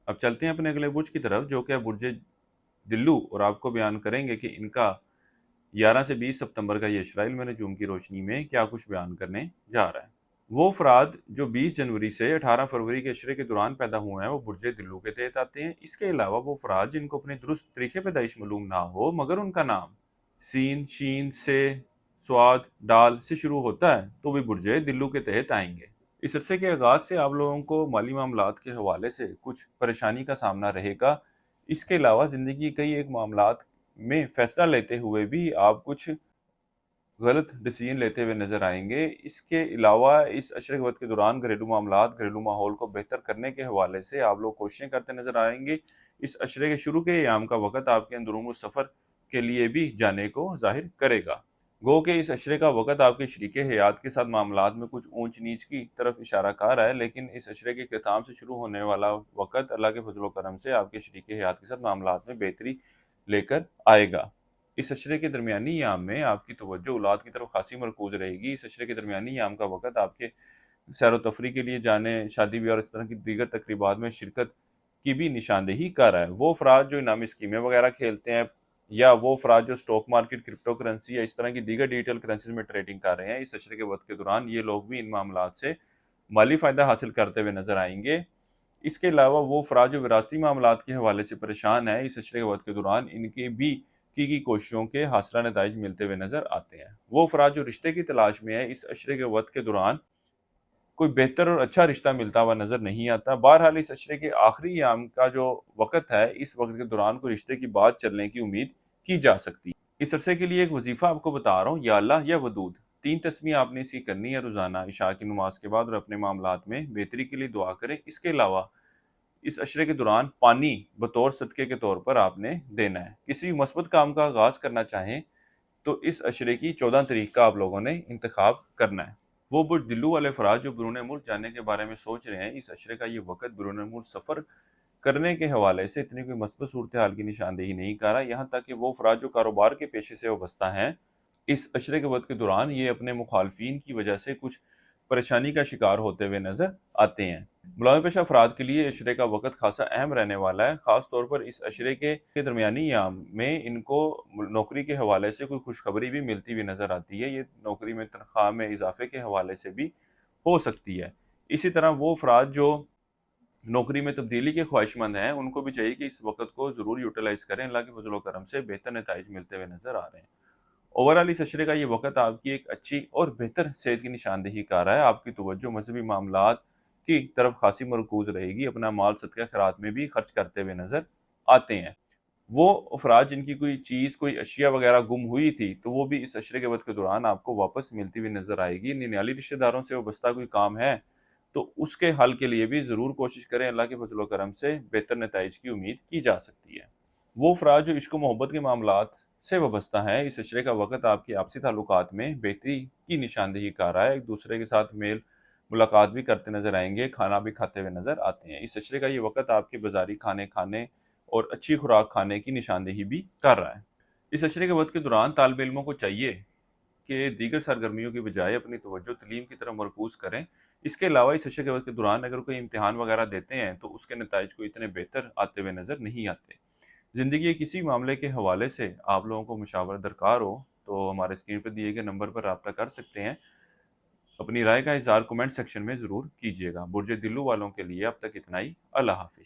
अब चलते हैं अपने अगले बुर्ज की तरफ, जो कि है बुर्ज दिल्लू, और आपको बयान करेंगे कि इनका 11 से 20 सितंबर का ये इस्राइल में नजूम की रोशनी में क्या कुछ बयान करने जा रहा है। वो अफराद जो 20 जनवरी से 18 फरवरी के इशरे के दौरान पैदा हुए हैं वो बुर्ज दिल्लू के तहत आते हैं। इसके अलावा वो अफराद जिनको अपने दुरुस्त तरीके पैदाइश मालूम ना हो मगर उनका नाम सीन, शीन, से, स्वाद, डाल से शुरू होता है तो वे बुर्ज दिल्लू के तहत आएंगे। इस अरसे के आगाज से आप लोगों को माली मामलात के हवाले से कुछ परेशानी का सामना रहेगा। इसके अलावा ज़िंदगी के कई एक मामलात में फैसला लेते हुए भी आप कुछ गलत डिसीजन लेते हुए नजर आएंगे। इसके अलावा इस अशरे वक्त के दौरान घरेलू मामलात, घरेलू माहौल को बेहतर करने के हवाले से आप लोग कोशिशें करते नजर आएंगे। इस अशरे के शुरू के अयाम का वक़्त आपके अंदरूनी सफ़र के लिए भी जाने को जाहिर करेगा। गो के इस अशरे का वक़्त आपके शरीके हयात के साथ मामलात में कुछ ऊंच नीच की तरफ इशारा कर रहा है, लेकिन इस अशरे के इख्तिताम से शुरू होने वाला वक़्त अल्लाह के फजल व करम से आपके शरीके हयात के साथ मामलात में बेहतरी लेकर आएगा। इस अशरे के दरमियानी याम में आपकी तवज्जो औलाद की तरफ खासी मरकूज रहेगी। इस अशरे के दरमियानी याम का वक़्त आपके सैर व तफरी के लिए जाने, शादी ब्याह और इस तरह की दीगर तकरीबात में शिरकत की भी निशानदेही कर रहा है। वो अफराद जो इनामी स्कीमें वगैरह खेलते हैं या वो अफराद जो स्टॉक मार्केट, क्रिप्टो करेंसी या इस तरह की दीगर डिजिटल करेंसीज में ट्रेडिंग कर रहे हैं, इस अशरे के वक्त के दौरान ये लोग भी इन मामलात से माली फ़ायदा हासिल करते हुए नजर आएंगे। इसके अलावा वो अफराद जो विरासती मामलात के हवाले से परेशान है, इस अशरे के वक्त के दौरान इनके भी की कोशिशों के हासिल नताइज मिलते हुए नजर आते हैं। वो अफराद जो रिश्ते की तलाश में है, इस अशरे के वक्त के दौरान कोई बेहतर और अच्छा रिश्ता मिलता हुआ नजर नहीं आता। बहरहाल इस अशरे के आखिरी याम का जो वक़्त है, इस वक्त के दौरान कोई रिश्ते की बात चलने की उम्मीद की जा सकती है। इस अरसे के लिए एक वजीफा आपको बता रहा हूँ, या अल्लाह या वदूद, 3 तस्मीह आपने इसकी करनी है रोजाना इशा की नमाज के बाद, और अपने मामलात में बेहतरी के लिए दुआ करें। इसके अलावा इस अशरे के दौरान पानी बतौर सदके के तौर पर आपने देना है। किसी भी मस्बत काम का आगाज करना चाहें तो इस अशरे की 14 तारीख का आप लोगों ने इंतखाब करना है। वो बुर्ज दिल्लू वाले अफराद जो बैरून मुल्क जाने के बारे में सोच रहे हैं, इस अशरे का ये वक़्त बैरून मुल्क सफ़र करने के हवाले से इतनी कोई मस्बत सूरत हाल की निशानदेही नहीं कर रहा। यहाँ तक कि वो अफराद जो कारोबार के पेशे से वाबस्ता हैं, इस अशरे के वक्त के दौरान ये अपने मुखालफिन की वजह से कुछ परेशानी का शिकार होते हुए नजर आते हैं। मुलाजिम पेशा अफराद के लिए अशरे का वक़्त खासा अहम रहने वाला है। ख़ास तौर पर इस अशरे के दरमियानी याम में इनको नौकरी के हवाले से कोई खुशखबरी भी मिलती हुई नजर आती है। ये नौकरी में तनख्वाह में इजाफे के हवाले से भी हो सकती है। इसी तरह वो अफराद जो नौकरी में तब्दीली के ख्वाहिशमंद हैं, उनको भी चाहिए कि इस वक़्त को ज़रूर यूटिलाइज़ करें। अल्लाह के फज़ल व करम से बेहतर नताइज मिलते हुए नज़र आ रहे हैं। ओवरऑल इस अशरे का ये वक़्त आपकी एक अच्छी और बेहतर सेहत की निशानदेही कर रहा है। आपकी तवज्जो मज़हबी मामलात की तरफ खासी मरकूज़ रहेगी। अपना माल सदका खैरात में भी खर्च करते हुए नज़र आते हैं। वो अफराद जिनकी कोई चीज़, कोई अशिया वगैरह गुम हुई थी, तो वो भी इस अशरे के वक़्त के दौरान आपको वापस मिलती हुई नज़र आएगी। निन्याली रिश्तेदारों से वाबस्ता कोई काम है, तो उसके हल के लिए भी ज़रूर कोशिश करें। अल्लाह के फज़ल व करम से बेहतर नताइज की उम्मीद की जा सकती है। वो अफराद जो इश्क व मोहब्बत के मामलात से वाबस्ता हैं, इस अशरे का वक़्त आपकी आपसी ताल्लुकात में बेहतरी की निशानदेही कर रहा है। एक दूसरे के साथ मेल मुलाकात भी करते नज़र आएंगे, खाना भी खाते हुए नज़र आते हैं। इस अशरे का ये वक़्त आपके बाज़ारी खाने खाने और अच्छी खुराक खाने की निशानदेही भी कर रहा है। इस अशरे के वक़्त के दौरान तालिब इल्मों को चाहिए कि दीगर सरगर्मियों की बजाय अपनी तवज्जो तलीम की तरफ मरकूज़ करें। इसके अलावा इस अशरे के वक़्त के दौरान अगर कोई इम्तिहान वगैरह देते हैं, तो उसके नताइज को इतने बेहतर आते हुए नज़र नहीं आते। ज़िंदगी के किसी मामले के हवाले से आप लोगों को मशावरा दरकार हो, तो हमारे स्क्रीन पर दिए गए नंबर पर रब्ता कर सकते हैं। अपनी राय का इज़हार कमेंट सेक्शन में ज़रूर कीजिएगा। बुर्ज दिल्लू वालों के लिए अब तक इतना ही। अल्लाह हाफ़िज़।